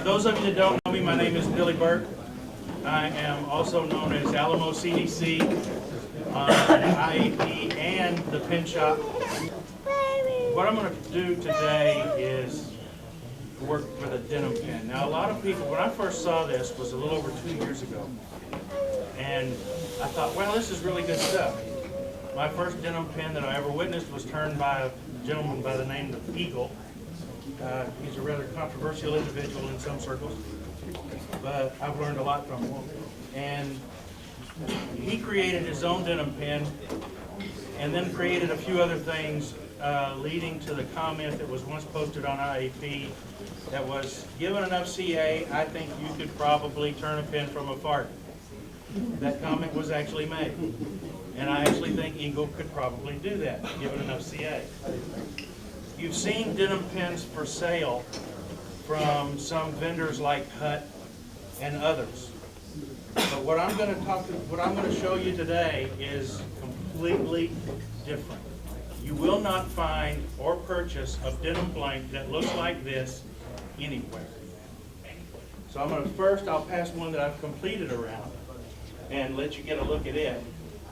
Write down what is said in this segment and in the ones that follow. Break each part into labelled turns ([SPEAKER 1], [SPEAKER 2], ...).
[SPEAKER 1] those of you that don't know me, my name is Burt. I am also known as alamocdc on IAP and the Pen Shop. What I'm going to do today is work with a denim pen. Now, a lot of people, when I first saw this, was a little over 2 years ago, and I thought, well, this is really good stuff. My first denim pen that I ever witnessed was turned by a gentleman by the name of Eagle. He's a rather controversial individual in some circles, but I've learned a lot from him. And he created his own denim pen and then created a few other things, leading to the comment that was once posted on IAP that was, given enough CA, I think you could probably turn a pen from a fart. That comment was actually made. And I actually think Eagle could probably do that, given enough CA. You've seen denim pens for sale from some vendors like Hut and others. But what I'm going to show you today is completely different. You will not find or purchase a denim blank that looks like this anywhere. So I'll pass one that I've completed around and let you get a look at it.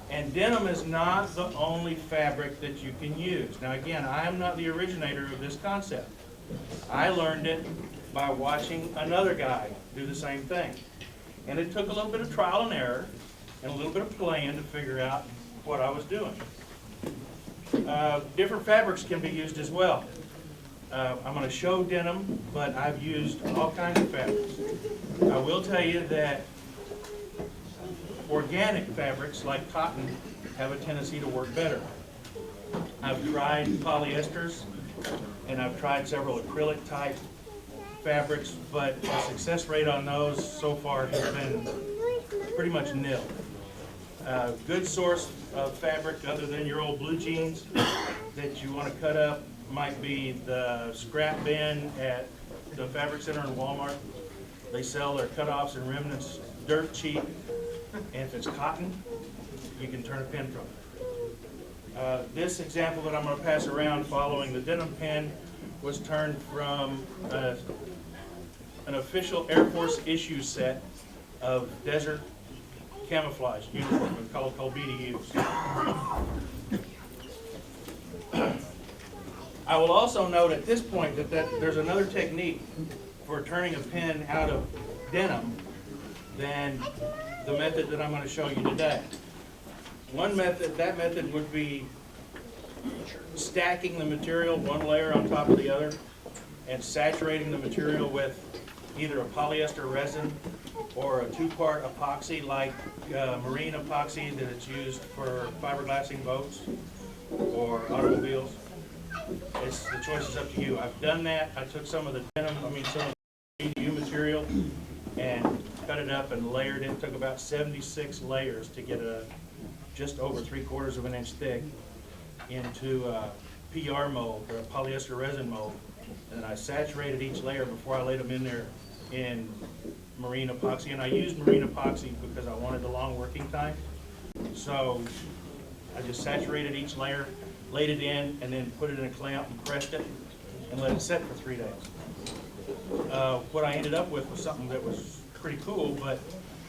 [SPEAKER 1] And denim is not the only fabric that you can use. Now again, I am not the originator of this concept. I learned it by watching another guy do the same thing. And it took a little bit of trial and error and a little bit of playing to figure out what I was doing. Different fabrics can be used as well. I'm going to show denim, but I've used all kinds of fabrics. I will tell you that organic fabrics like cotton have a tendency to work better. I've tried polyesters and I've tried several acrylic type fabrics, but the success rate on those so far has been pretty much nil. Good source of fabric other than your old blue jeans that you want to cut up might be the scrap bin at the Fabric Center in Walmart. They sell their cutoffs and remnants dirt cheap. And if it's cotton, you can turn a pen from it. This example that I'm going to pass around following the denim pen was turned from an official Air Force issue set of desert camouflage uniform called BDUs. I will also note at this point that there's another technique for turning a pen out of denim than the method that I'm going to show you today. That method would be stacking the material one layer on top of the other and saturating the material with either a polyester resin or a two-part epoxy like marine epoxy that is used for fiberglassing boats or automobiles. The choice is up to you. I've done that. I took some of the some of the BDU material and cut it up and layered it. It took about 76 layers to get a just over 3/4 of an inch thick into a PR mold, or a polyester resin mold. And I saturated each layer before I laid them in there in marine epoxy. And I used marine epoxy because I wanted the long working time. So I just saturated each layer, laid it in, and then put it in a clamp and pressed it and let it set for 3 days. What I ended up with was something that was pretty cool, but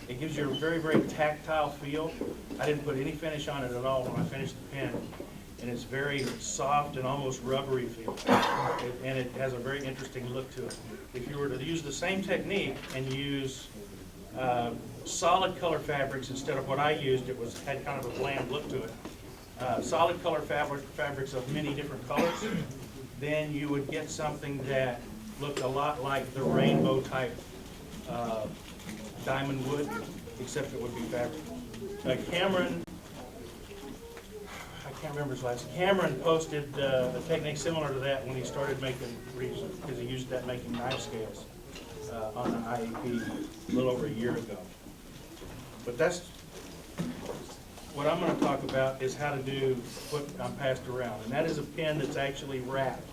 [SPEAKER 1] it gives you a very, very tactile feel. I didn't put any finish on it at all when I finished the pen, and it's very soft and almost rubbery feel, and it has a very interesting look to it. If you were to use the same technique and use solid color fabrics instead of what I used, had kind of a bland look to it. Solid color fabrics of many different colors, then you would get something that looked a lot like the rainbow type diamond wood, except it would be fabric. Cameron, I can't remember his last name. Cameron posted a technique similar to that when he started making reefs, because he used that making knife scales on the IAP a little over a year ago. But that's what I'm going to talk about, is how to do what I'm passed around, and that is a pen that's actually wrapped.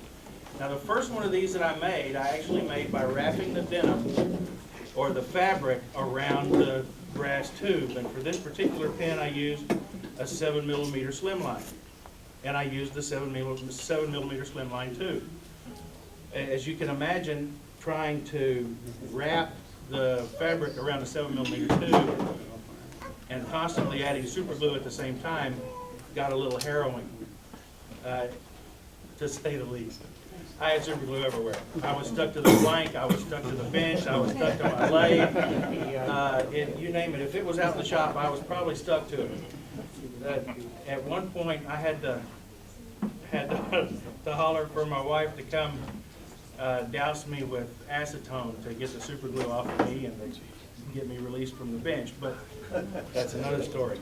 [SPEAKER 1] Now the first one of these that I actually made by wrapping the denim or the fabric around the brass tube. And for this particular pen I used a 7mm slimline. And I used the 7mm slimline tube. As you can imagine, trying to wrap the fabric around a 7mm tube and constantly adding super glue at the same time got a little harrowing, to say the least. I had super glue everywhere. I was stuck to the plank, I was stuck to the bench, I was stuck to my lathe, you name it. If it was out in the shop, I was probably stuck to it. At one point, I had to holler for my wife to come douse me with acetone to get the super glue off of me and get me released from the bench, but that's another story.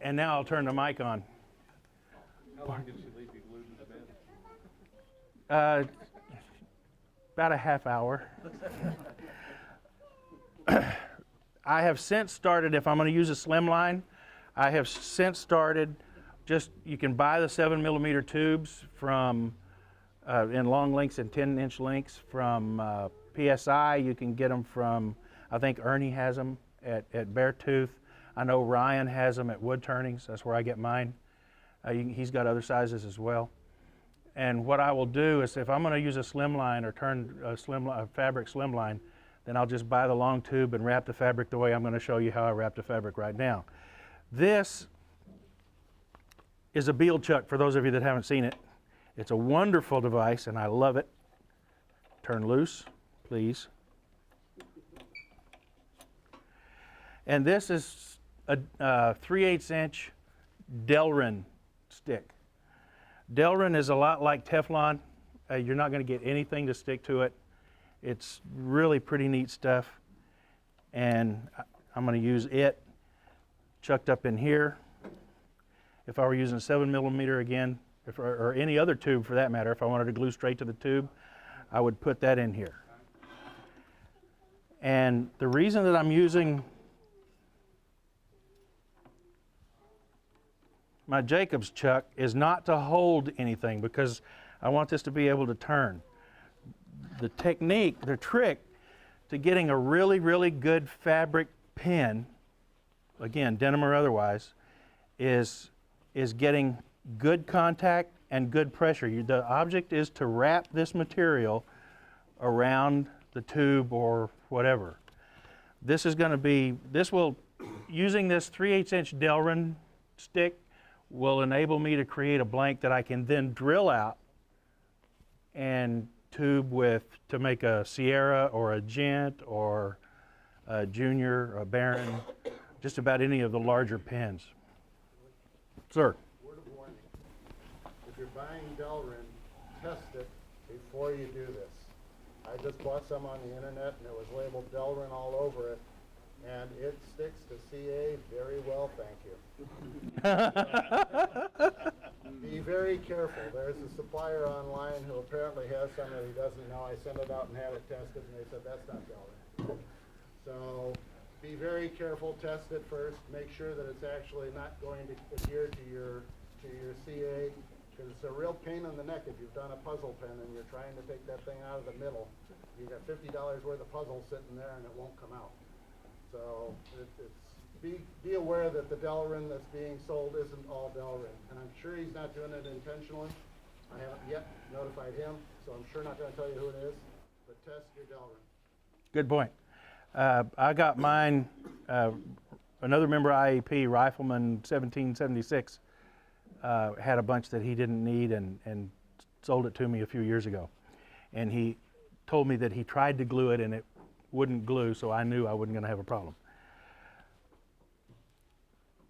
[SPEAKER 1] And now I'll turn the mic on.
[SPEAKER 2] How long did she leave you glued to the bench?
[SPEAKER 1] About a half hour. I have since started, if I'm going to use a slim line, I have since started you can buy the 7mm tubes from, in long lengths and 10-inch lengths from PSI. You can get them from, I think Ernie has them at Beartooth. I know Ryan has them at Woodturningz. That's where I get mine. He's got other sizes as well. And what I will do is if I'm going to use a slim line or turn a fabric slim line, then I'll just buy the long tube and wrap the fabric the way I'm going to show you how I wrap the fabric right now. This is a Beal chuck for those of you that haven't seen it. It's a wonderful device and I love it. Turn loose, please. And this is a 3/8 inch Delrin stick. Delrin is a lot like Teflon. You're not going to get anything to stick to it. It's really pretty neat stuff. And I'm going to use it chucked up in here. If I were using 7mm again, or any other tube for that matter, if I wanted to glue straight to the tube, I would put that in here. And the reason that I'm using my Jacobs chuck is not to hold anything because I want this to be able to turn. The technique, the trick to getting a really, really good fabric pin, again, denim or otherwise, is getting good contact and good pressure. The object is to wrap this material around the tube or whatever. This is going to be, using this 3/8 inch Delrin stick will enable me to create a blank that I can then drill out and tube to make a Sierra or a Gent or a Junior or a Baron, just about any of the larger pins. Sir?
[SPEAKER 2] Word of warning. If you're buying Delrin, test it before you do this. I just bought some on the internet and it was labeled Delrin all over it. And it sticks to CA very well, thank you. Be very careful. There's a supplier online who apparently has some that he doesn't know. I sent it out and had it tested, and they said that's not Delrin. So be very careful. Test it first. Make sure that it's actually not going to adhere to your CA, because it's a real pain in the neck if you've done a puzzle pen and you're trying to take that thing out of the middle. You got $50 worth of puzzle sitting there, and it won't come out. So be aware that the Delrin that's being sold isn't all Delrin. And I'm sure he's not doing it intentionally. I haven't yet notified him, so I'm sure not going to tell you who it is. But test your Delrin.
[SPEAKER 1] Good point. I got mine, another member of IEP, Rifleman 1776, had a bunch that he didn't need and sold it to me a few years ago. And he told me that he tried to glue it and it wouldn't glue, so I knew I wasn't going to have a problem.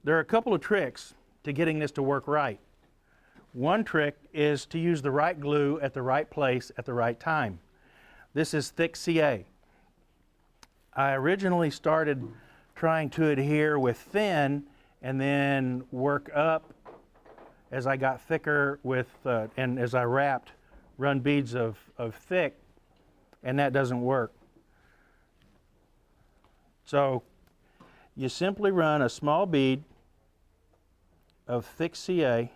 [SPEAKER 1] There are a couple of tricks to getting this to work right. One trick is to use the right glue at the right place at the right time. This is thick CA. I originally started trying to adhere with thin and then work up as I got thicker with, and as I wrapped, run beads of thick, and that doesn't work. So you simply run a small bead of thick CA,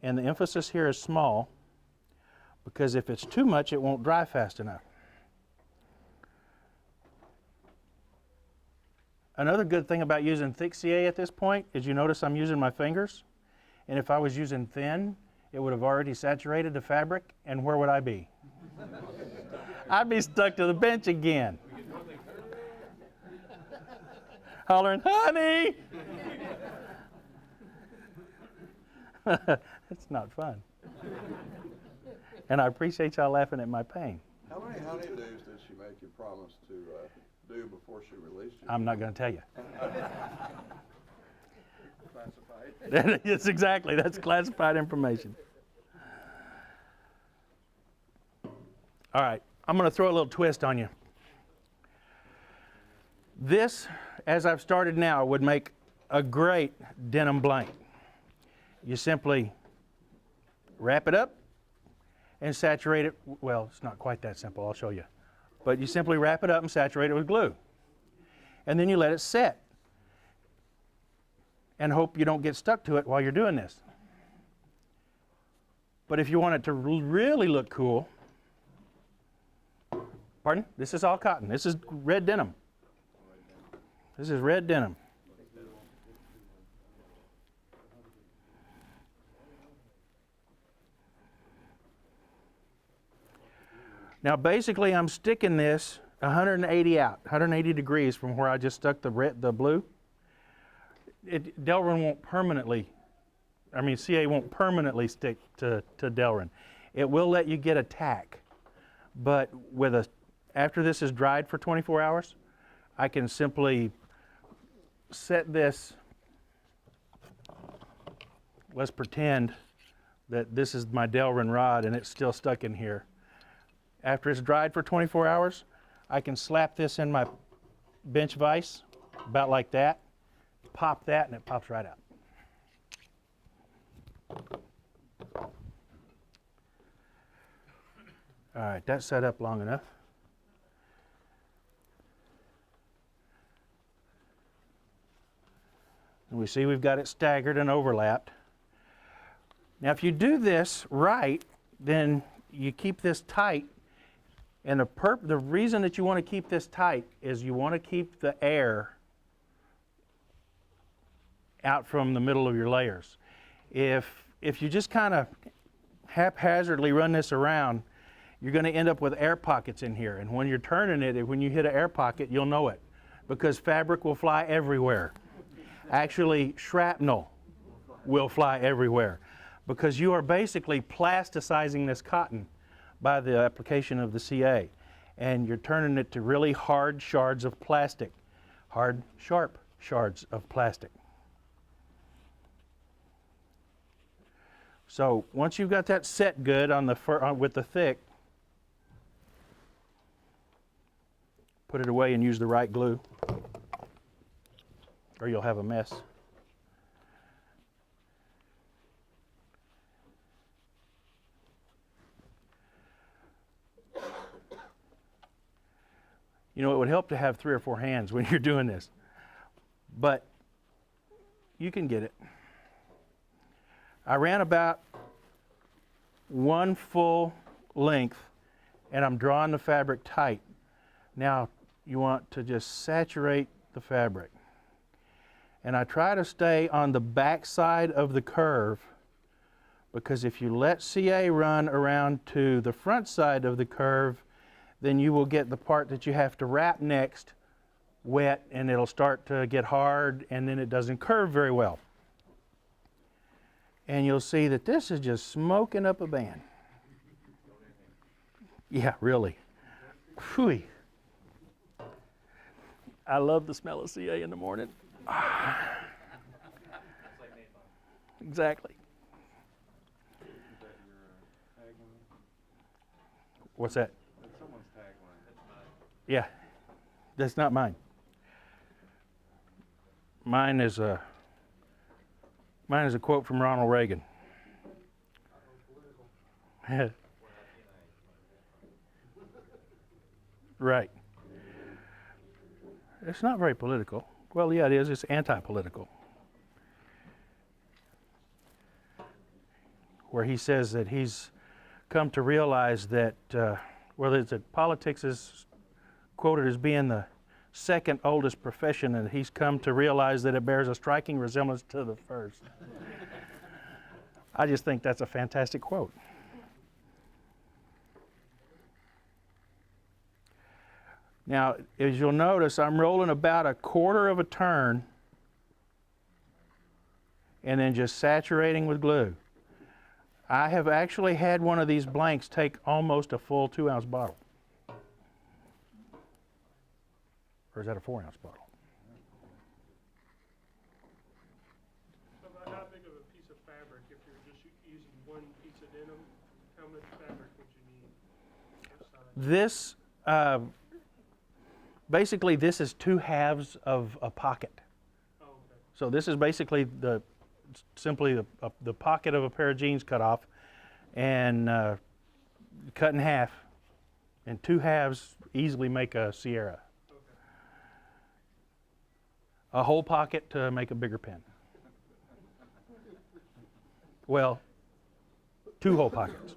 [SPEAKER 1] and the emphasis here is small because if it's too much it won't dry fast enough. Another good thing about using thick CA at this point is you notice I'm using my fingers, and if I was using thin it would have already saturated the fabric, and where would I be?
[SPEAKER 3] I'd be stuck to the bench again. Hollering, honey! It's not fun. And I appreciate y'all laughing at my pain.
[SPEAKER 4] How many honeydews did she make you promise to do before she released you?
[SPEAKER 3] I'm not going to tell you.
[SPEAKER 4] Classified.
[SPEAKER 3] Yes, exactly. That's classified information. All right. I'm going to throw a little twist on you. This, as I've started now, would make a great denim blanket. You simply wrap it up and saturate it. Well, it's not quite that simple. I'll show you. But you simply wrap it up and saturate it with glue. And then you let it set. And hope you don't get stuck to it while you're doing this. But if you want it to really look cool, pardon? This is all cotton. This is red denim. This is red denim. Now basically I'm sticking this 180 out, 180 degrees from where I just stuck the blue. Delrin won't permanently, CA won't permanently stick to Delrin. It will let you get a tack, but after this is dried for 24 hours, I can simply set this, let's pretend that this is my Delrin rod and it's still stuck in here. After it's dried for 24 hours, I can slap this in my bench vise, about like that, pop that, and it pops right out. All right, that's set up long enough. And we see we've got it staggered and overlapped. Now if you do this right, then you keep this tight. And the reason that you want to keep this tight is you want to keep the air out from the middle of your layers. If you just kind of haphazardly run this around, you're going to end up with air pockets in here. And when you're turning it, when you hit an air pocket, you'll know it, because fabric will fly everywhere. Actually, shrapnel will fly everywhere, because you are basically plasticizing this cotton by the application of the CA, and you're turning it to really hard shards of plastic, hard, sharp shards of plastic. So once you've got that set good on with the thick, put it away and use the right glue, or you'll have a mess. You know, it would help to have 3 or 4 hands when you're doing this, but you can get it. I ran about 1 full length, and I'm drawing the fabric tight. Now, you want to just saturate the fabric. And I try to stay on the back side of the curve, because if you let CA run around to the front side of the curve, then you will get the part that you have to wrap next wet, and it'll start to get hard, and then it doesn't curve very well. And you'll see that this is just smoking up a band. Yeah, really. Whew. I love the smell of CA in the morning. Exactly. What's that? Yeah, that's not mine. Mine is a quote from Ronald Reagan. Right. It's not very political. Well, yeah, it is. It's anti-political. Where he says that he's come to realize that, politics is quoted as being the second oldest profession, and he's come to realize that it bears a striking resemblance to the first. I just think that's a fantastic quote. Now, as you'll notice, I'm rolling about 1/4 of a turn and then just saturating with glue. I have actually had one of these blanks take almost a full 2-ounce bottle. Or is that a 4-ounce bottle?
[SPEAKER 5] About how big of a piece of fabric, if you're just using one piece of denim, how much fabric would you need? What size?
[SPEAKER 3] This, basically this is 2 halves of a pocket.
[SPEAKER 5] Oh, okay.
[SPEAKER 3] So this is basically simply the pocket of a pair of jeans cut off and cut in half. And 2 halves easily make a Sierra.
[SPEAKER 5] Okay.
[SPEAKER 3] A whole pocket to make a bigger pen. Well, 2 whole pockets.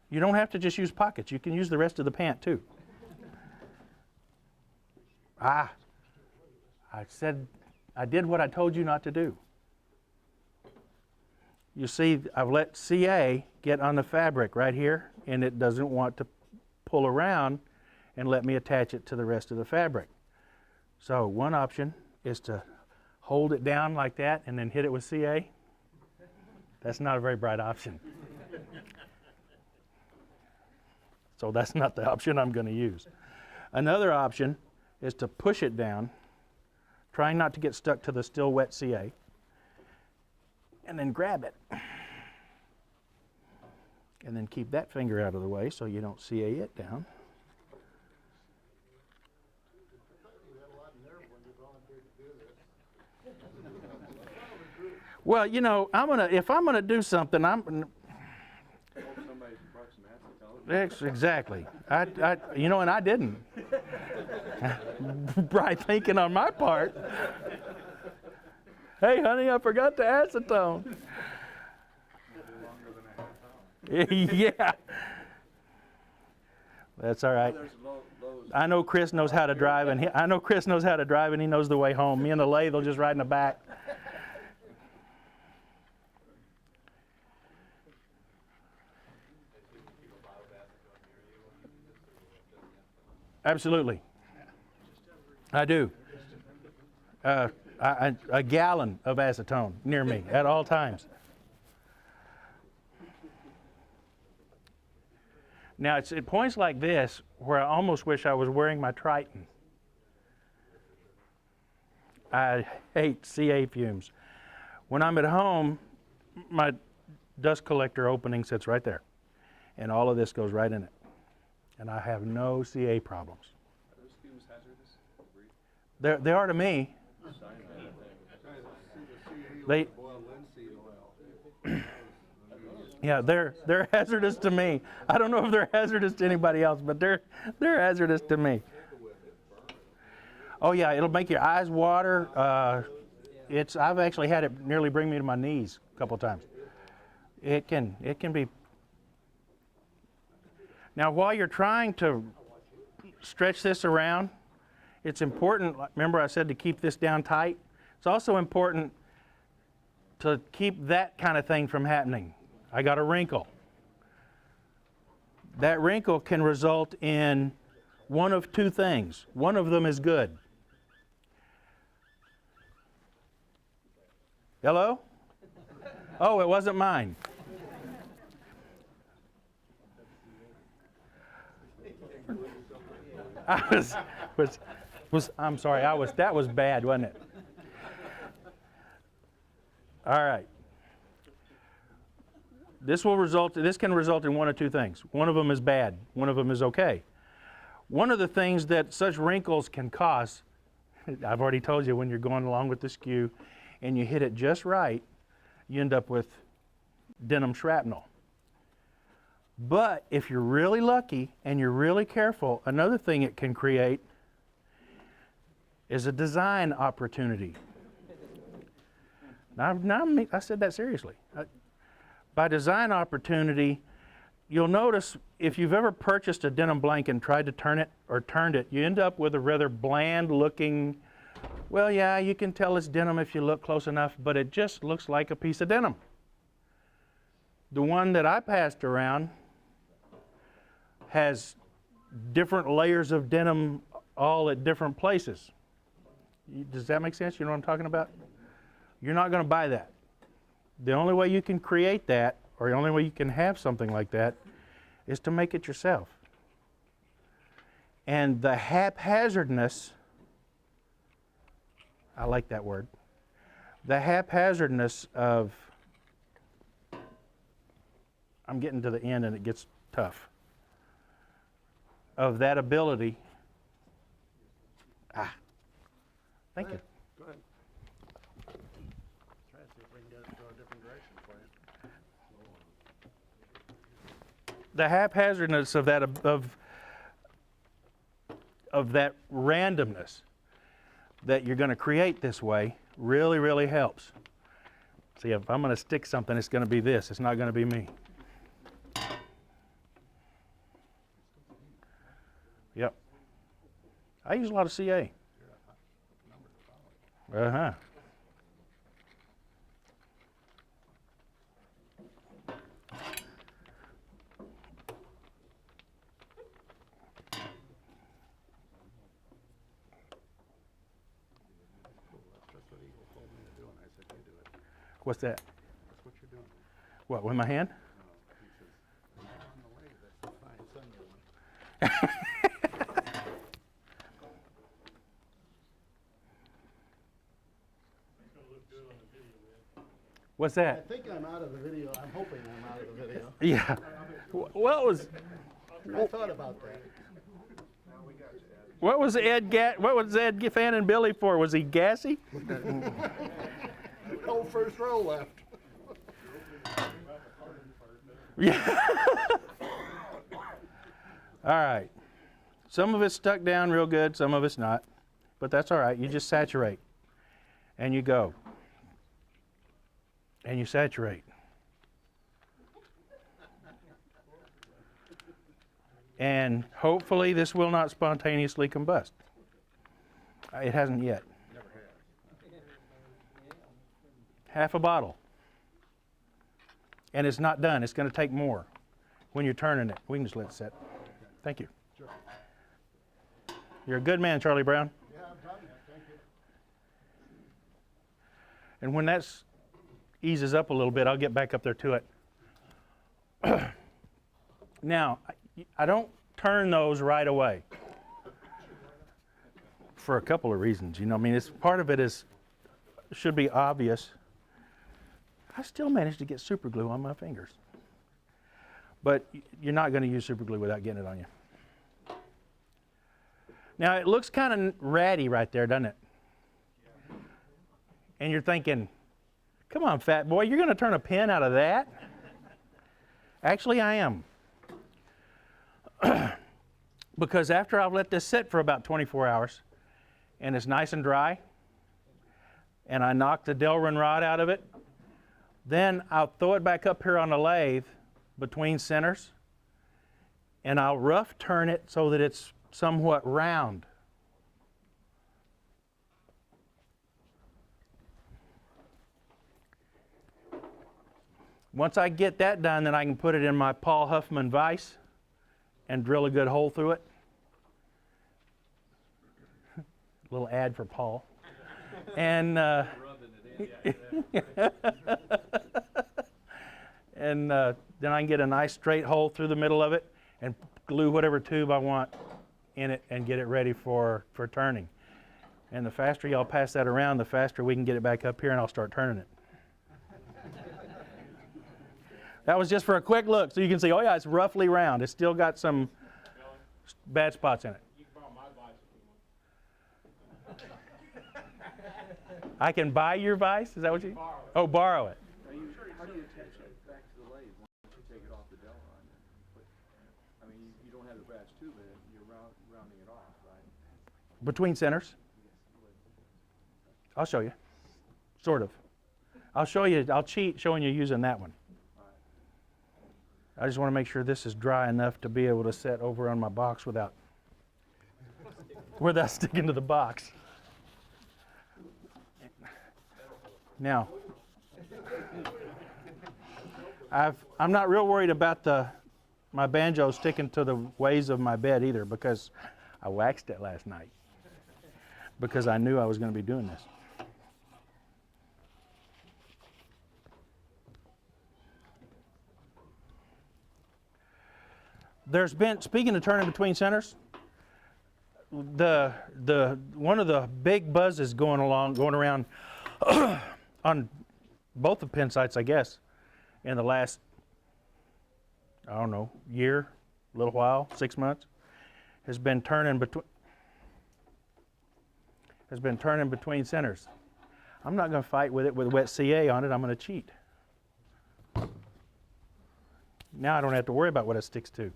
[SPEAKER 3] You don't have to just use pockets. You can use the rest of the pant too. I did what I told you not to do. You see, I've let CA get on the fabric right here, and it doesn't want to pull around and let me attach it to the rest of the fabric. So one option is to hold it down like that and then hit it with CA. That's not a very bright option. So that's not the option I'm going to use. Another option is to push it down, trying not to get stuck to the still wet CA, and then grab it. And then keep that finger out of the way so you don't CA it down. Well, you know, if I'm gonna do something, exactly. You know, and I didn't. Bright thinking on my part. Hey, honey, I forgot the acetone. Yeah. That's all right. I know Chris knows how to drive, and he knows the way home. Me and the lathe will just ride in the back. Absolutely. I do. A gallon of acetone near me at all times. Now, it's at points like this where I almost wish I was wearing my Triton. I hate CA fumes. When I'm at home, my dust collector opening sits right there, and all of this goes right in it. And I have no CA problems.
[SPEAKER 4] Are those fumes hazardous?
[SPEAKER 3] They are to me. They, yeah, they're hazardous to me. I don't know if they're hazardous to anybody else, but they're hazardous to me. Oh yeah, it'll make your eyes water. I've actually had it nearly bring me to my knees a couple times. It can be. Now, while you're trying to stretch this around, it's important, remember I said to keep this down tight? It's also important to keep that kind of thing from happening. I got a wrinkle. That wrinkle can result in one of 2 things. One of them is good. Hello? Oh, it wasn't mine. I'm sorry, that was bad, wasn't it? All right. This can result in one of 2 things. One of them is bad, one of them is okay. One of the things that such wrinkles can cause, I've already told you, when you're going along with the skew and you hit it just right, you end up with denim shrapnel. But if you're really lucky and you're really careful, another thing it can create is a design opportunity. Now I said that seriously. By design opportunity, you'll notice if you've ever purchased a denim blanket and tried to turn it or turned it, you end up with a rather bland looking, well, yeah, you can tell it's denim if you look close enough, but it just looks like a piece of denim. The one that I passed around has different layers of denim all at different places. Does that make sense? You know what I'm talking about? You're not going to buy that. The only way you can create that, or the only way you can have something like that, is to make it yourself. And the haphazardness, I like that word, the haphazardness of, I'm getting to the end and it gets tough, of that ability, thank you.
[SPEAKER 2] Go ahead. Try to see if we can get it to go a different direction for you.
[SPEAKER 3] The haphazardness of that of that randomness that you're going to create this way really, really helps. See, if I'm going to stick something, it's going to be this. It's not going to be me. Yep. I use a lot of CA. Uh-huh.
[SPEAKER 2] That's what Eagle told me to do, and I said, you do it.
[SPEAKER 3] What's that?
[SPEAKER 2] That's what you're doing.
[SPEAKER 3] What, with my hand?
[SPEAKER 2] No, he says, "You're on the way, that's fine, send me one."
[SPEAKER 5] It's gonna look good on the video, man.
[SPEAKER 3] What's
[SPEAKER 2] I
[SPEAKER 3] that?
[SPEAKER 2] think I'm out of the video. I'm hoping I'm out of the video.
[SPEAKER 3] Yeah. Well, it was,
[SPEAKER 2] I thought about that.
[SPEAKER 3] what was Ed fanning Billy for? Was he gassy?
[SPEAKER 2] No first row left.
[SPEAKER 3] Yeah. All right. Some of it's stuck down real good, some of it's not. But that's all right. You just saturate. And you go. And you saturate. And hopefully this will not spontaneously combust. It hasn't yet.
[SPEAKER 2] Never has.
[SPEAKER 3] Half a bottle. And it's not done. It's going to take more when you're turning it. We can just let it sit. Thank you.
[SPEAKER 2] Sure.
[SPEAKER 3] You're a good man, Charlie Brown.
[SPEAKER 2] Yeah, I'm done. Thank you.
[SPEAKER 3] And when that eases up a little bit, I'll get back up there to it. Now, I don't turn those right away for a couple of reasons. You know, I mean, it's part of it should be obvious. I still managed to get super glue on my fingers. But you're not going to use super glue without getting it on you. Now, it looks kind of ratty right there, doesn't it? And you're thinking, come on, fat boy, you're going to turn a pin out of that? Actually, I am. Because after I've let this sit for about 24 hours, and it's nice and dry, and I knock the Delrin rod out of it, then I'll throw it back up here on the lathe between centers, and I'll rough turn it so that it's somewhat round. Once I get that done, then I can put it in my Paul Huffman vise and drill a good hole through it. Little ad for Paul. And and then I can get a nice straight hole through the middle of it and glue whatever tube I want in it and get it ready for turning. And the faster y'all pass that around, the faster we can get it back up here and I'll start turning it. That was just for a quick look so you can see, oh yeah, it's roughly round. It's still got some bad spots in it.
[SPEAKER 5] You can borrow my vise if you want.
[SPEAKER 3] I can buy your vise? Is that what you? Oh, borrow it.
[SPEAKER 4] How do you attach it back to the lathe once you take it off the Delrin? I mean, you don't have the brass tube in it, you're rounding it off, right?
[SPEAKER 3] Between centers? I'll show you. Sort of. I'll show you, I'll cheat showing you using that one. I just want to make sure this is dry enough to be able to set over on my box without sticking to the box. Now, I'm not real worried about my banjo sticking to the ways of my bed either, because I waxed it last night because I knew I was going to be doing this. There's been, speaking of turning between centers, the one of the big buzzes going around on both the pin sites, I guess, in the last, I don't know, year, a little while, 6 months, has been turning between centers. I'm not going to fight with it with wet CA on it. I'm going to cheat. Now I don't have to worry about what it sticks to.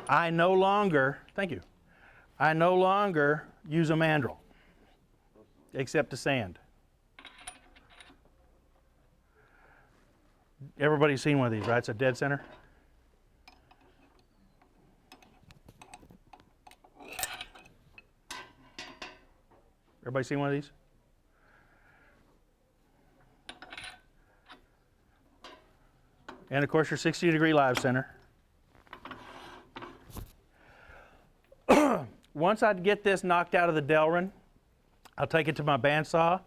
[SPEAKER 3] I no longer, thank you, I no longer use a mandrel, except to sand. Everybody's seen one of these, right? It's a dead center. Everybody seen one of these? And of course your 60-degree live center. Once I get this knocked out of the Delrin, I'll take it to my bandsaw,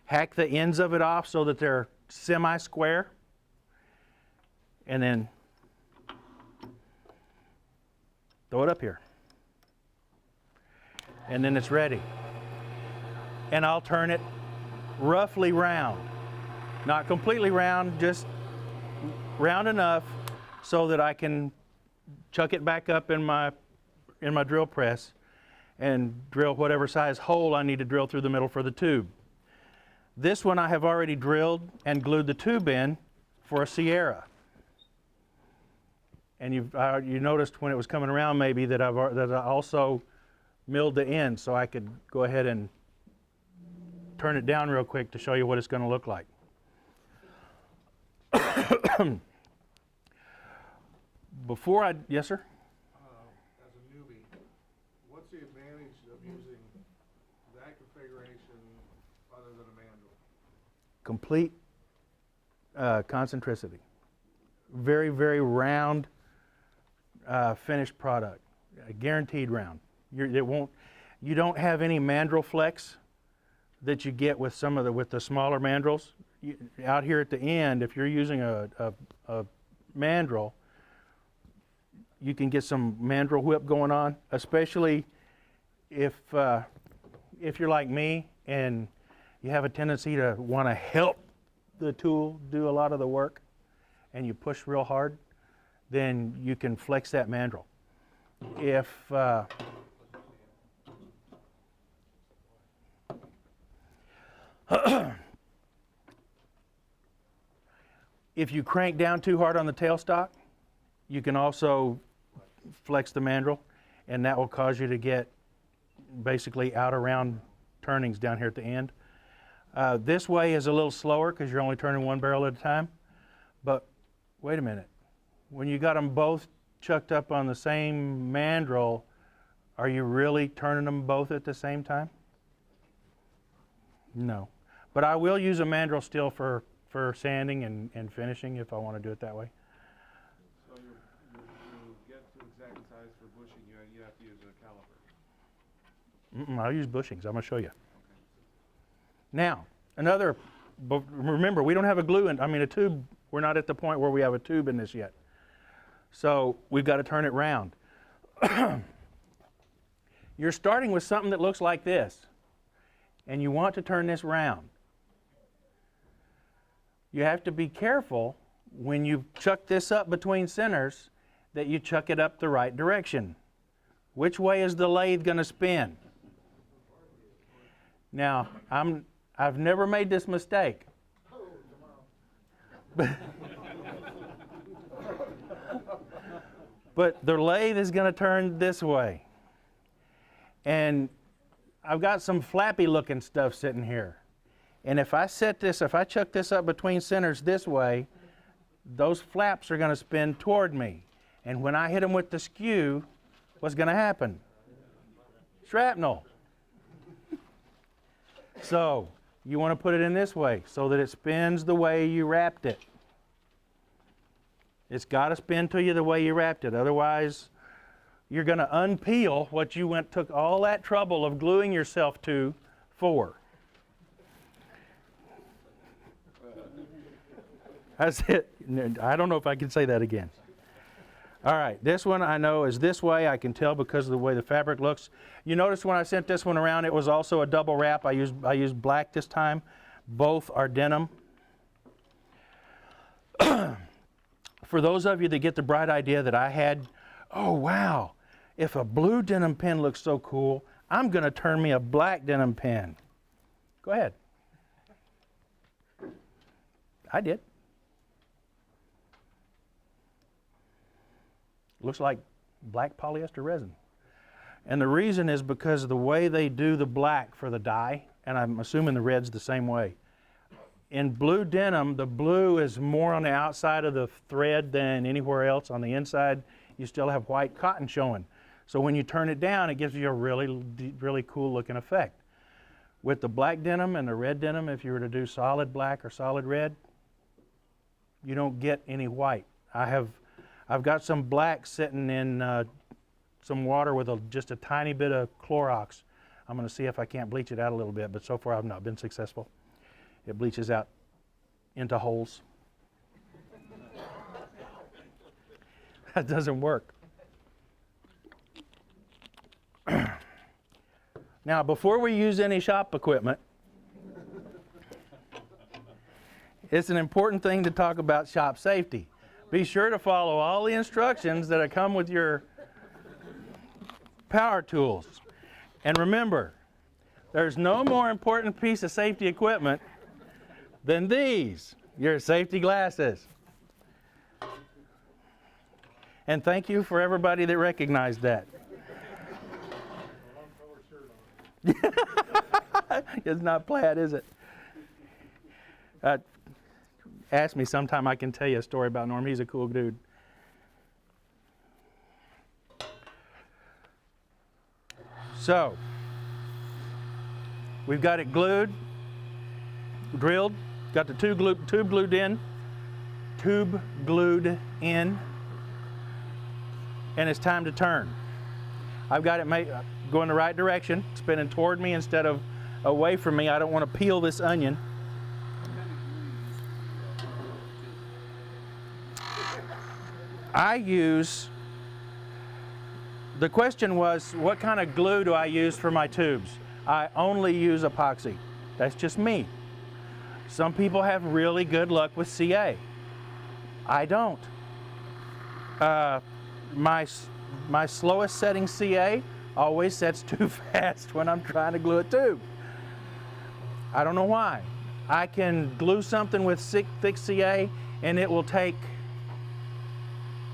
[SPEAKER 3] hack the ends of it off so that they're semi-square, and then throw it up here. And then it's ready. And I'll turn it roughly round. Not completely round, just round enough so that I can chuck it back up in my drill press and drill whatever size hole I need to drill through the middle for the tube. This one I have already drilled and glued the tube in for a Sierra. And you noticed when it was coming around maybe that I also milled the end so I could go ahead and turn it down real quick to show you what it's going to look like. Before I, yes sir?
[SPEAKER 2] As a newbie, what's the advantage of using that configuration other than a mandrel?
[SPEAKER 3] Complete concentricity. Very, very round finished product. Guaranteed round. You don't have any mandrel flex that you get with with the smaller mandrels. Out here at the end, if you're using a mandrel, you can get some mandrel whip going on, especially if you're like me and you have a tendency to want to help the tool do a lot of the work and you push real hard, then you can flex that mandrel. If you crank down too hard on the tailstock, you can also flex the mandrel, and that will cause you to get basically out around turnings down here at the end. This way is a little slower because you're only turning one barrel at a time. But wait a minute. When you got them both chucked up on the same mandrel, are you really turning them both at the same time? No. But I will use a mandrel still for sanding and finishing if I want to do it that way.
[SPEAKER 4] So you get to exact size for bushing, you have to use a caliper.
[SPEAKER 3] I'll use bushings. I'm going to show you. Now, remember, we don't have a a tube. We're not at the point where we have a tube in this yet. So we've got to turn it round. You're starting with something that looks like this, and you want to turn this round. You have to be careful when you chuck this up between centers that you chuck it up the right direction. Which way is the lathe going to spin? Now, I've never made this mistake. But the lathe is going to turn this way. And I've got some flappy looking stuff sitting here. And if I chuck this up between centers this way, those flaps are going to spin toward me. And when I hit them with the skew, what's going to happen? Shrapnel. So you want to put it in this way so that it spins the way you wrapped it. It's got to spin to you the way you wrapped it. Otherwise, you're going to unpeel what you took all that trouble of gluing yourself to for. That's it. I don't know if I can say that again. All right, this one I know is this way. I can tell because of the way the fabric looks. You notice when I sent this one around, it was also a double wrap. I used black this time. Both are denim. For those of you that get the bright idea that I had, oh wow, if a blue denim pen looks so cool, I'm going to turn me a black denim pen. Go ahead. I did. Looks like black polyester resin. And the reason is because of the way they do the black for the dye, and I'm assuming the red's the same way. In blue denim, the blue is more on the outside of the thread than anywhere else. On the inside, you still have white cotton showing. So when you turn it down, it gives you a really cool looking effect. With the black denim and the red denim, if you were to do solid black or solid red, you don't get any white. I've got some black sitting in some water with just a tiny bit of Clorox. I'm going to see if I can't bleach it out a little bit, but so far I've not been successful. It bleaches out into holes. That doesn't work. Now, before we use any shop equipment, it's an important thing to talk about shop safety. Be sure to follow all the instructions that come with your power tools. And remember, there's no more important piece of safety equipment than these, your safety glasses. And thank you for everybody that recognized that. It's not plaid, is it? Ask me sometime, I can tell you a story about Norm. He's a cool dude. So, we've got it glued, drilled, got the tube glued in, and it's time to turn. I've got it going the right direction, spinning toward me instead of away from me. I don't want to peel this onion. The question was, what kind of glue do I use for my tubes? I only use epoxy. That's just me. Some people have really good luck with CA. I don't. My slowest setting CA always sets too fast when I'm trying to glue a tube. I don't know why. I can glue something with thick CA and it will take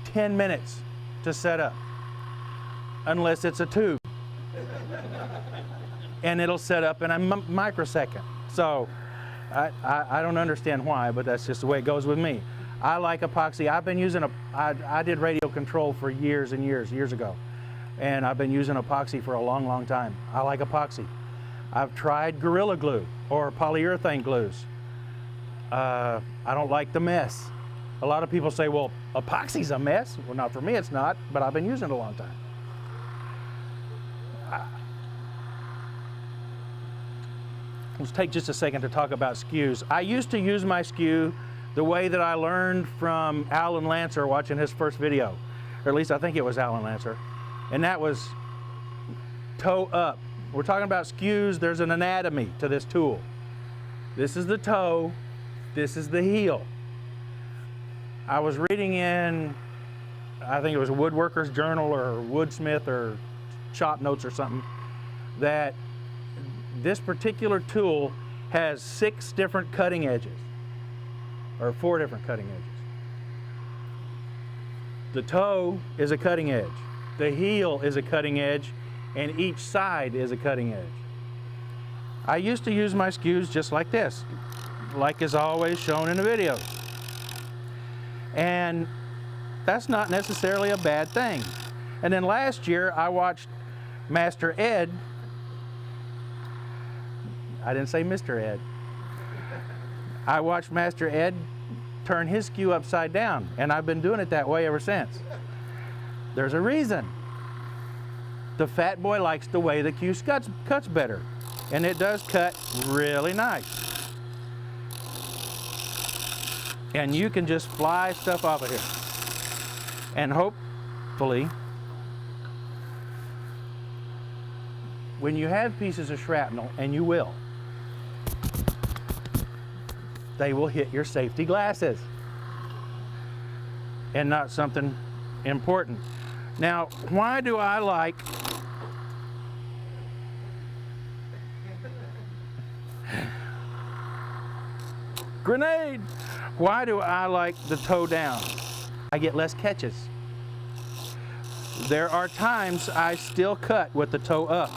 [SPEAKER 3] 10 minutes to set up, unless it's a tube. And it'll set up in a microsecond. So I don't understand why, but that's just the way it goes with me. I like epoxy. I've been using I did radio control for years and years ago. And I've been using epoxy for a long time. I like epoxy. I've tried Gorilla Glue or polyurethane glues. I don't like the mess. A lot of people say, well, epoxy's a mess. Well, not for me, it's not, but I've been using it a long time. Let's take just a second to talk about skews. I used to use my skew the way that I learned from Alan Lancer watching his first video, or at least I think it was Alan Lancer, and that was toe up. We're talking about skews. There's an anatomy to this tool. This is the toe, this is the heel. I was reading in, I think it was a Woodworker's Journal or Woodsmith or Shop Notes or something, that this particular tool has 6 different cutting edges, or 4 different cutting edges. The toe is a cutting edge, the heel is a cutting edge, and each side is a cutting edge. I used to use my skews just like this, like is always shown in the video. And that's not necessarily a bad thing. And then last year I watched Master Ed, I didn't say Mr. Ed, I watched Master Ed turn his skew upside down, and I've been doing it that way ever since. There's a reason. The fat boy likes the way the cue cuts better, and it does cut really nice. And you can just fly stuff off of here. And hopefully, when you have pieces of shrapnel, and you will, they will hit your safety glasses and not something important. Now, why do I like grenade? Why do I like the toe down? I get less catches. There are times I still cut with the toe up.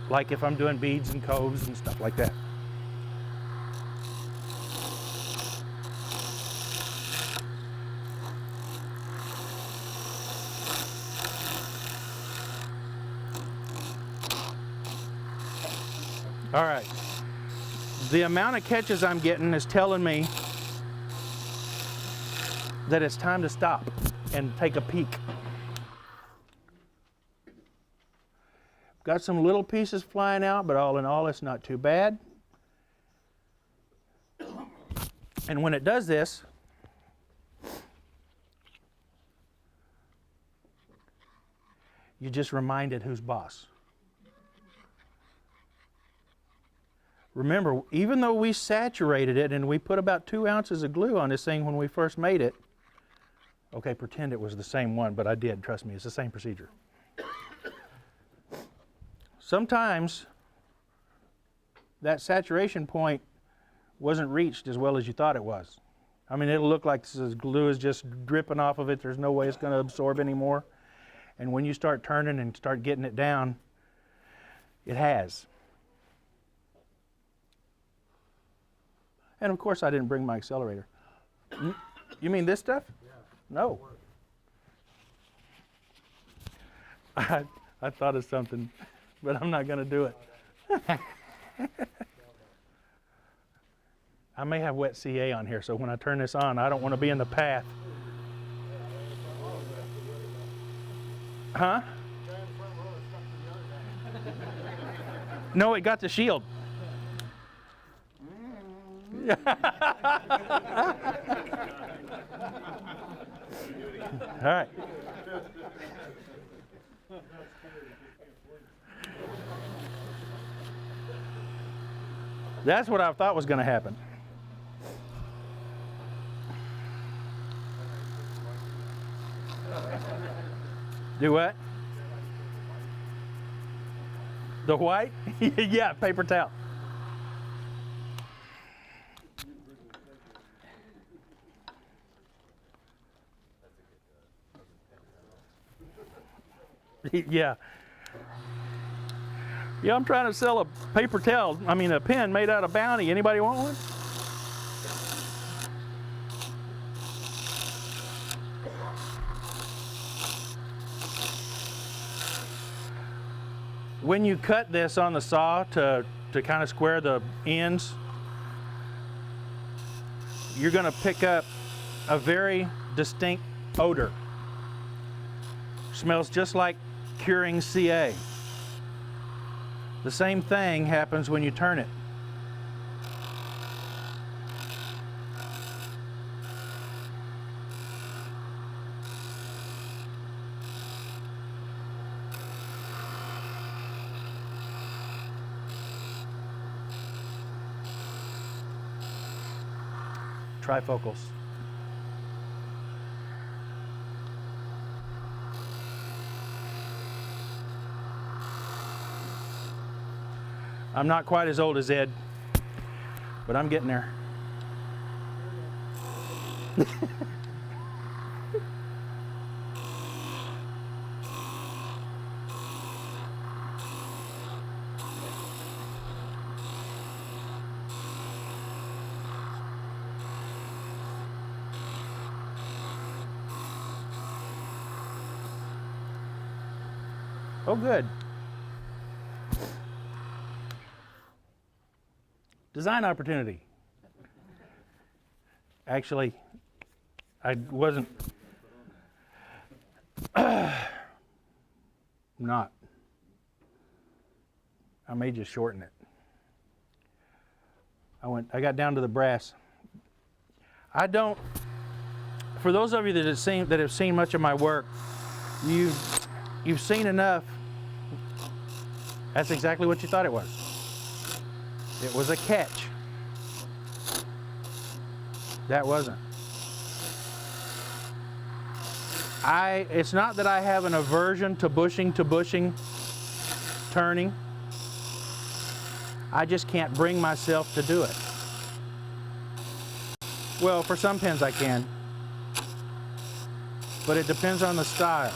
[SPEAKER 3] Like if I'm doing beads and coves and stuff like that. All right. The amount of catches I'm getting is telling me that it's time to stop and take a peek. Got some little pieces flying out, but all in all, it's not too bad. And when it does this, you just reminded who's boss. Remember, even though we saturated it and we put about 2 ounces of glue on this thing when we first made it, okay, pretend it was the same one, but I did, trust me, it's the same procedure. Sometimes that saturation point wasn't reached as well as you thought it was. I mean, it'll look like this glue is just dripping off of it. There's no way it's going to absorb anymore. And when you start turning and start getting it down, it has. And of course, I didn't bring my accelerator. You mean this stuff? No. I thought of something, but I'm not going to do it. I may have wet CA on here, so when I turn this on, I don't want to be in the path. Huh? No, it got the shield. All right. That's what I thought was going to happen. Do what? The white? Yeah, paper towel. Yeah. Yeah, I'm trying to sell a paper towel, a pen made out of Bounty. Anybody want one? When you cut this on the saw to kind of square the ends, you're going to pick up a very distinct odor. Smells just like curing CA. The same thing happens when you turn it. Trifocals. I'm not quite as old as Ed, but I'm getting there. Oh, good. Design opportunity. Actually, I wasn't not. I may just shorten it. I got down to the brass. I don't, for those of you that have seen much of my work, you've seen enough. That's exactly what you thought it was. It was a catch. That wasn't. It's not that I have an aversion to bushing turning. I just can't bring myself to do it. Well, for some pins I can, but it depends on the style.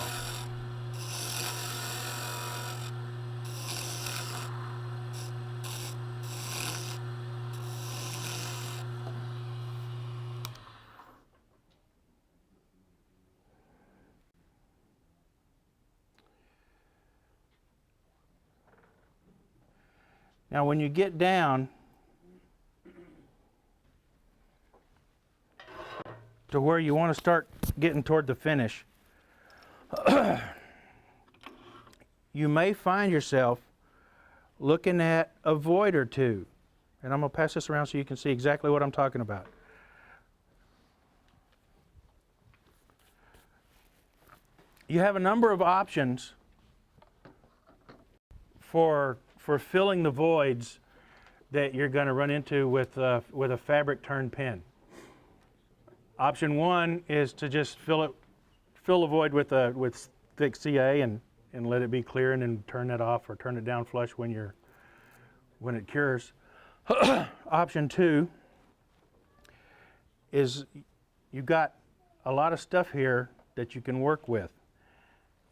[SPEAKER 3] Now, when you get down to where you want to start getting toward the finish, you may find yourself looking at a void or two. And I'm going to pass this around so you can see exactly what I'm talking about. You have a number of options for filling the voids that you're going to run into with a fabric turn pin. Option one is to just fill the void with thick CA and let it be clear, and then turn that off or turn it down flush when it cures. Option two is you've got a lot of stuff here that you can work with,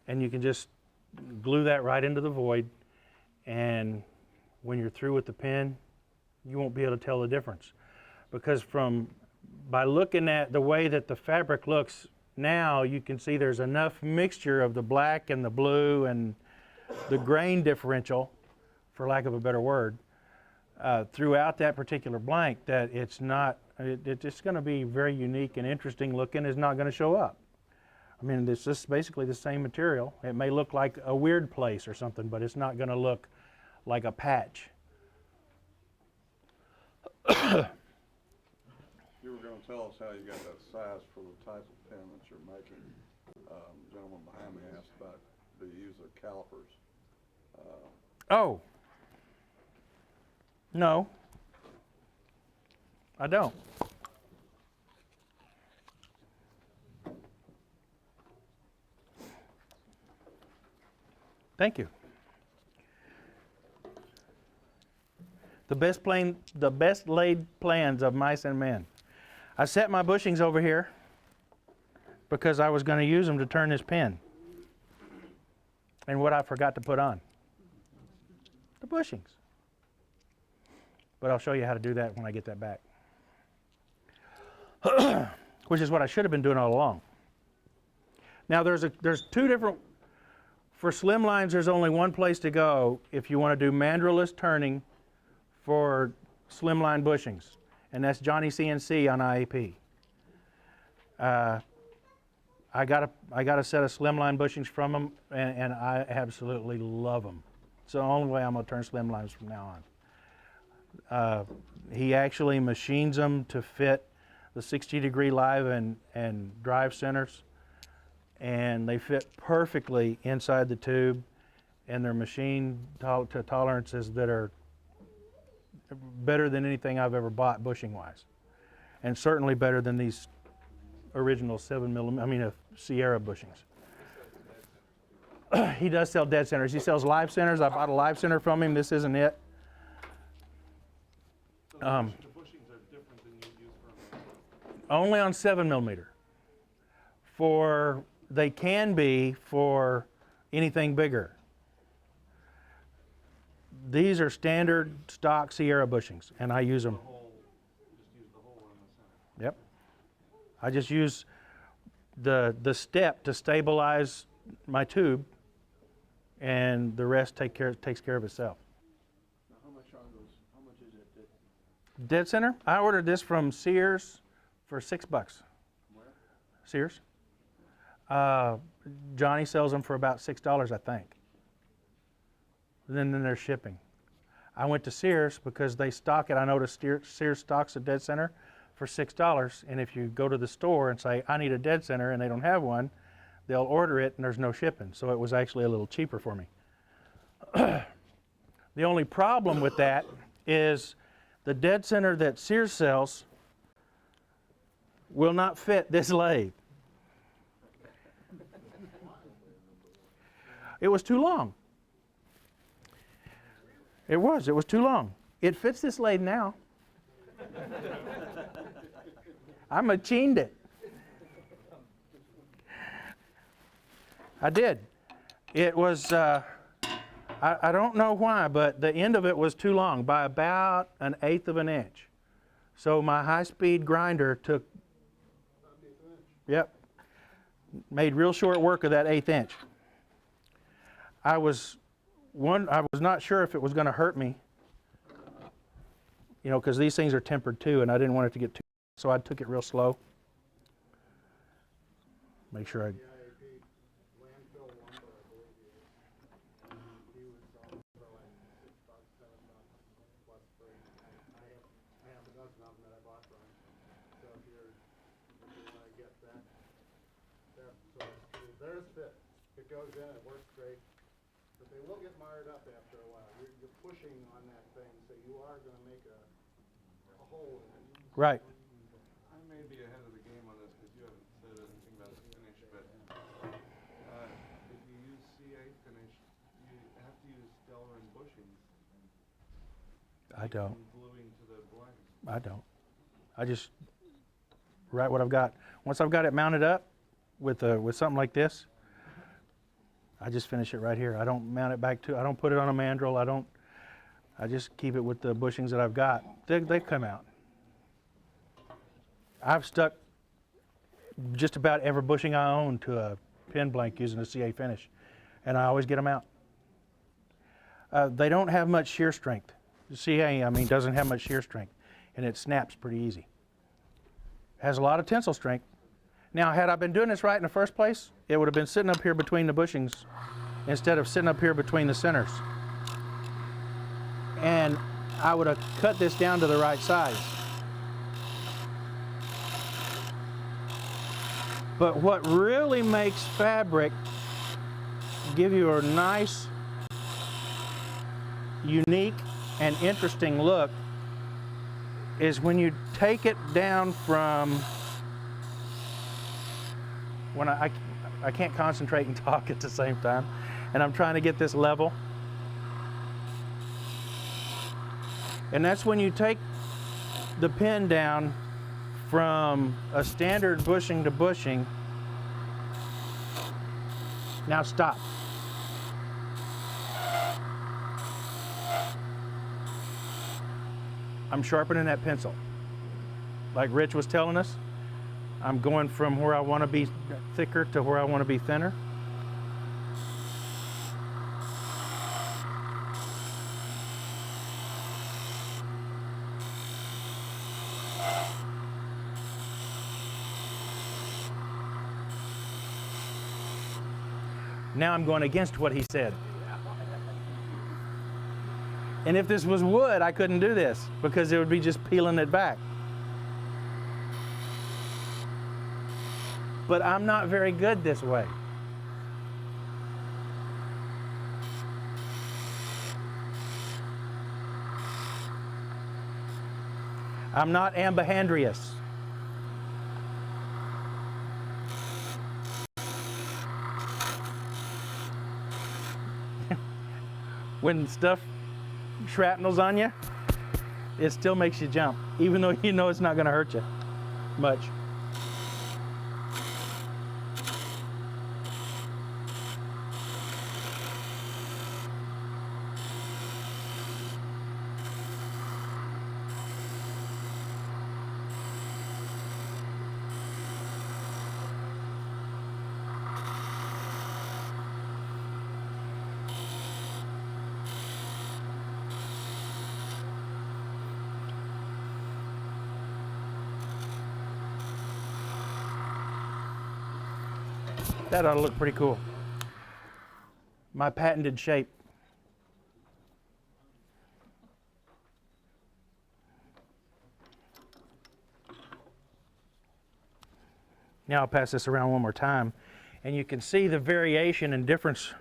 [SPEAKER 3] and you can just glue that right into the void, and when you're through with the pin, you won't be able to tell the difference, because by looking at the way that the fabric looks now, you can see there's enough mixture of the black and the blue and the grain differential, for lack of a better word, throughout that particular blank, that it's going to be very unique and interesting looking. It's not going to show up. I mean, it's just basically the same material. It may look like a weird place or something, but it's not going to look like a patch.
[SPEAKER 6] You were going to tell us how you got that size for the type of pen that you're making. The gentleman behind me asked about, do you use the calipers?
[SPEAKER 3] Oh. No. I don't. Thank you. The best laid plans of mice and men. I set my bushings over here because I was going to use them to turn this pen. And what I forgot to put on? The bushings. But I'll show you how to do that when I get that back. Which is what I should have been doing all along. Now there's two different, for slim lines there's only one place to go if you want to do mandrelless turning for slimline bushings, and that's Johnny CNC on IAP. I got a set of slimline bushings from him, and I absolutely love them. It's the only way I'm going to turn slimlines from now on. He actually machines them to fit the 60-degree live and drive centers, and they fit perfectly inside the tube, and they're machined to tolerances that are better than anything I've ever bought bushing-wise, and certainly better than these original 7mm, Sierra bushings. He does sell dead centers. He sells live centers. I bought a live center from him. This isn't it.
[SPEAKER 4] So the bushings are different than you use for
[SPEAKER 3] Only on 7mm. They can be for anything bigger. These are standard stock Sierra bushings, and I use them.
[SPEAKER 4] just use the hole in the center.
[SPEAKER 3] Yep. I just use the step to stabilize my tube, and the rest takes care of itself.
[SPEAKER 4] Now, how much are those, how much is it that,
[SPEAKER 3] Dead center, I ordered this from Sears for $6.
[SPEAKER 4] where?
[SPEAKER 3] Sears. Johnny sells them for about $6, I think. Then there's shipping. I went to Sears because they stock it. I noticed Sears stocks a dead center for $6, and if you go to the store and say, I need a dead center, and they don't have one, they'll order it and there's no shipping. So it was actually a little cheaper for me. The only problem with that is the dead center that Sears sells will not fit this lathe. It was too long. It was too long. It fits this lathe now. I machined it. I did. It was, I don't know why, but the end of it was too long by about 1/8 of an inch. So my high-speed grinder took, yep, made real short work of that 1/8 inch. I was not sure if it was going to hurt me, you know, because these things are tempered too, and I didn't want it to get too, so I took it real slow. Make sure I.
[SPEAKER 2] Landfill lumber, I believe he was selling for like $6, $7 plus freight. I have a dozen of them that I bought from him. So if you want to get that, so there's fit. It goes in, it works great. But they will get marred up after a while. You're pushing on that thing, so you are going to make a hole in it.
[SPEAKER 3] Right.
[SPEAKER 6] I may be ahead of the game on this because you haven't said anything about the finish, but if you use CA finish, you have to use Delrin bushings.
[SPEAKER 3] I don't.
[SPEAKER 6] Gluing to the blank.
[SPEAKER 3] I don't. I just write what I've got. Once I've got it mounted up with something like this, I just finish it right here. I don't mount it back to, I don't put it on a mandrel. I just keep it with the bushings that I've got. They come out. I've stuck just about every bushing I own to a pin blank using a CA finish, and I always get them out. They don't have much shear strength. The CA, I mean, doesn't have much shear strength, and it snaps pretty easy. Has a lot of tensile strength. Now, had I been doing this right in the first place, it would have been sitting up here between the bushings instead of sitting up here between the centers. And I would have cut this down to the right size. But what really makes fabric give you a nice, unique, and interesting look is when you take it down from, when I can't concentrate and talk at the same time, and I'm trying to get this level. And that's when you take the pin down from a standard bushing to bushing. Now stop. I'm sharpening that pencil. Like Rich was telling us, I'm going from where I want to be thicker to where I want to be thinner. Now I'm going against what he said. And if this was wood, I couldn't do this because it would be just peeling it back. But I'm not very good this way. I'm not ambidextrous. When stuff shrapnel's on you, it still makes you jump, even though you know it's not going to hurt you much. That ought to look pretty cool. My patented shape. Now I'll pass this around one more time, and you can see the variation and difference.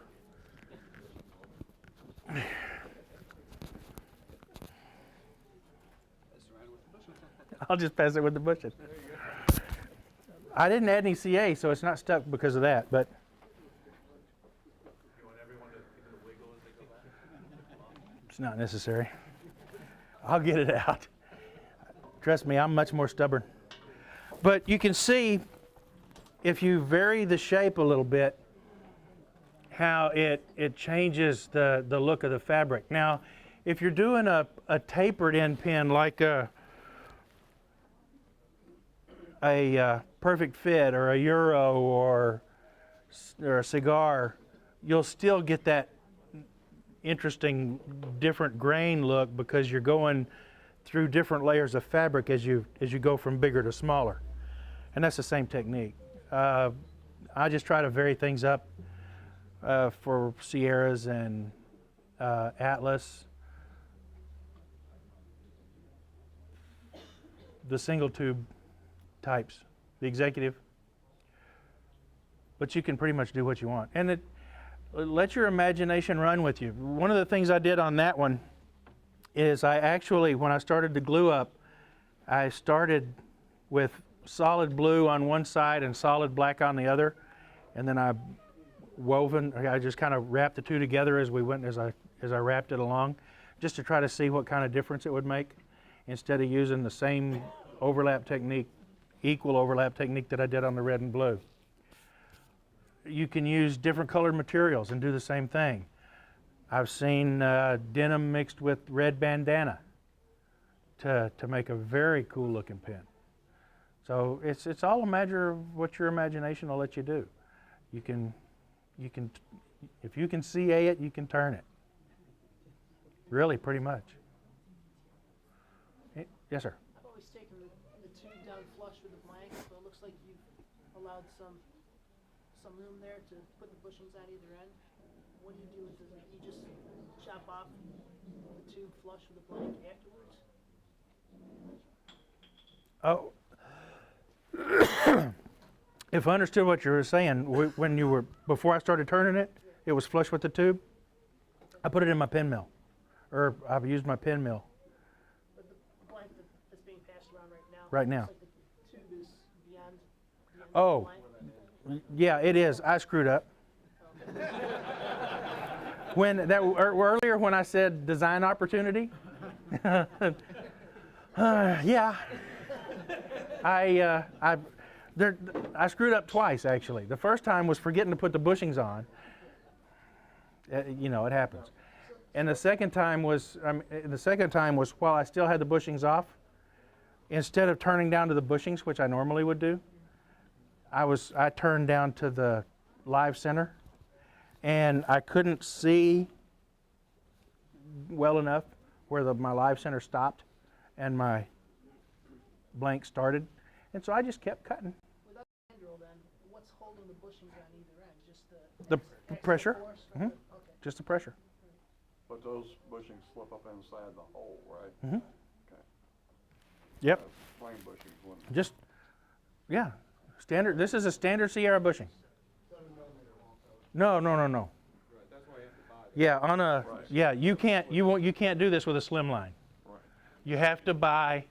[SPEAKER 3] I'll just pass it with the bushing. I didn't add any CA, so it's not stuck because of that, but it's not necessary. I'll get it out. Trust me, I'm much more stubborn. But you can see, if you vary the shape a little bit, how it changes the look of the fabric. Now, if you're doing a tapered end pin like a perfect fit or a Euro or a cigar, you'll still get that interesting different grain look because you're going through different layers of fabric as you go from bigger to smaller. And that's the same technique. I just try to vary things up for Sierras and Atlas. The single tube types, the executive. But you can pretty much do what you want. And let your imagination run with you. One of the things I did on that one is I actually, when I started to glue up, I started with solid blue on one side and solid black on the other, and then I just kind of wrapped the two together as we went, as I wrapped it along, just to try to see what kind of difference it would make, instead of using the same overlap technique, equal overlap technique that I did on the red and blue. You can use different colored materials and do the same thing. I've seen denim mixed with red bandana to make a very cool looking pin. So it's all a matter of what your imagination will let you do. You can if you can CA it, you can turn it. Really, pretty much. Yes, sir.
[SPEAKER 7] I've always taken the tube down flush with the blank, so it looks like you've allowed some room there to put the bushings on either end. What do you do with it? You just chop off the tube flush with the blank afterwards?
[SPEAKER 3] Oh. If I understood what you were saying, when you were, before I started turning it, it was flush with the tube. I put it in my pin mill, or I've used my pin mill.
[SPEAKER 7] But the blank that's being passed around right now.
[SPEAKER 3] Right now.
[SPEAKER 7] Looks like the tube is beyond
[SPEAKER 3] Oh.
[SPEAKER 7] the blank.
[SPEAKER 3] Yeah, it is. I screwed up. Earlier when I said design opportunity, yeah, I screwed up twice actually. The first time was forgetting to put the bushings on. You know, it happens. And the second time was while I still had the bushings off. Instead of turning down to the bushings, which I normally would do, I turned down to the live center, and I couldn't see well enough where my live center stopped and my blank started, and so I just kept cutting.
[SPEAKER 7] Without the mandrel then, what's holding the bushings on either end? Just
[SPEAKER 3] The
[SPEAKER 7] extra
[SPEAKER 3] pressure.
[SPEAKER 7] force?
[SPEAKER 3] Mhm.
[SPEAKER 7] Okay.
[SPEAKER 3] Just the pressure.
[SPEAKER 4] But those bushings slip up inside the hole, right?
[SPEAKER 3] Mm-hmm.
[SPEAKER 4] Okay.
[SPEAKER 3] Yep.
[SPEAKER 4] Plain bushings wouldn't.
[SPEAKER 3] Just, yeah. Standard. This is a standard Sierra bushing. No. Yeah, on a yeah. You can't do this with a slim line.
[SPEAKER 4] Right.
[SPEAKER 3] You have to buy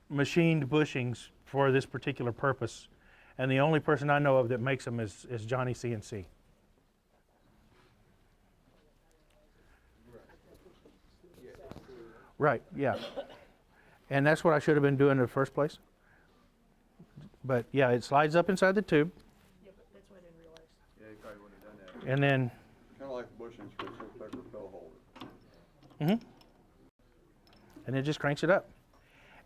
[SPEAKER 3] machined bushings for this particular purpose, and the only person I know of that makes them is Johnny CNC. Right. Yeah. And that's what I should have been doing in the first place. But yeah, it slides up inside the tube,
[SPEAKER 7] Yeah, but that's what I didn't realize.
[SPEAKER 4] Yeah, you probably wouldn't have done that.
[SPEAKER 3] and then,
[SPEAKER 4] Kind of like bushings for a silk paper fill holder.
[SPEAKER 3] and it just cranks it up.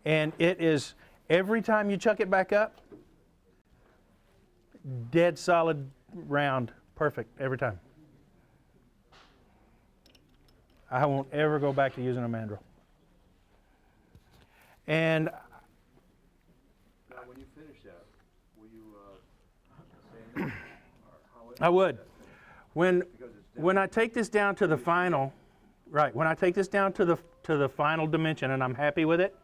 [SPEAKER 3] And it is, every time you chuck it back up, dead solid, round, perfect, every time. I won't ever go back to using a mandrel. And
[SPEAKER 4] Now, when you finish that, will you
[SPEAKER 3] I would. When I take this down to the final, right, when I take this down to the final dimension and I'm happy with it,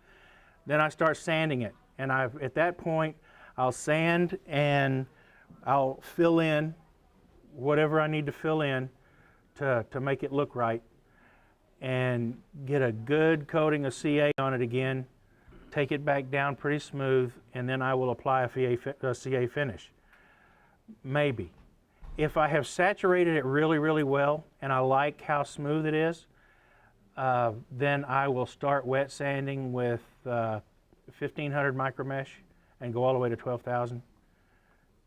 [SPEAKER 3] then I start sanding it. And at that point, I'll sand and I'll fill in whatever I need to fill in to make it look right, and get a good coating of CA on it again, take it back down pretty smooth, and then I will apply a CA finish. Maybe. If I have saturated it really, really well and I like how smooth it is, then I will start wet sanding with 1500 micromesh and go all the way to 12,000.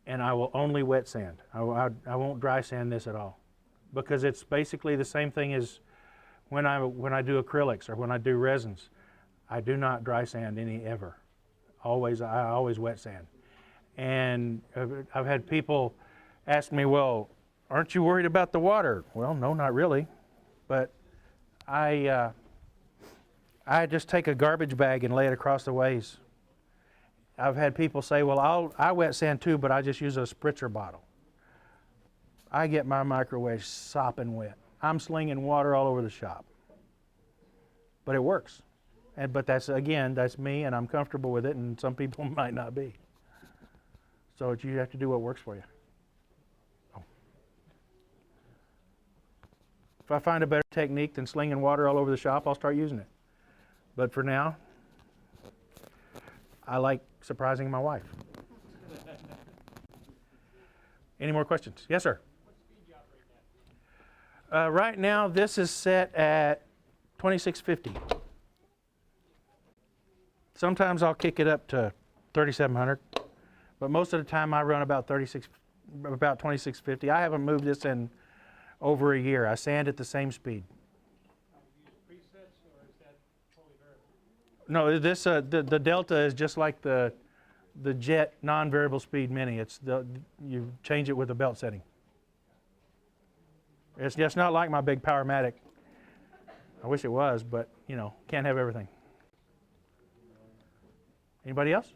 [SPEAKER 3] And I will only wet sand. I won't dry sand this at all, because it's basically the same thing as when I do acrylics or when I do resins. I do not dry sand ever. I always wet sand. And I've had people ask me, well, aren't you worried about the water? Well, no, not really. But I just take a garbage bag and lay it across the ways. I've had people say, well, I wet sand too, but I just use a spritzer bottle. I get my microwave sopping wet. I'm slinging water all over the shop. But it works. But that's me, and I'm comfortable with it, and some people might not be. So you have to do what works for you. Oh. If I find a better technique than slinging water all over the shop, I'll start using it. But for now, I like surprising my wife. Any more questions? Yes, sir.
[SPEAKER 5] What speed you operate at?
[SPEAKER 3] Right now, this is set at 2650. Sometimes I'll kick it up to 3700, but most of the time I run about 2650. I haven't moved this in over a year. I sand at the same speed.
[SPEAKER 5] You use presets, or is that totally variable?
[SPEAKER 3] No, this the Delta is just like the Jet non-variable speed Mini. It's you change it with the belt setting. It's just not like my big Powermatic. I wish it was, but you know, can't have everything. Anybody else?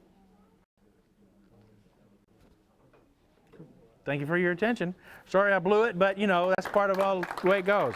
[SPEAKER 3] Thank you for your attention. Sorry I blew it, but you know, that's part of all the way it goes.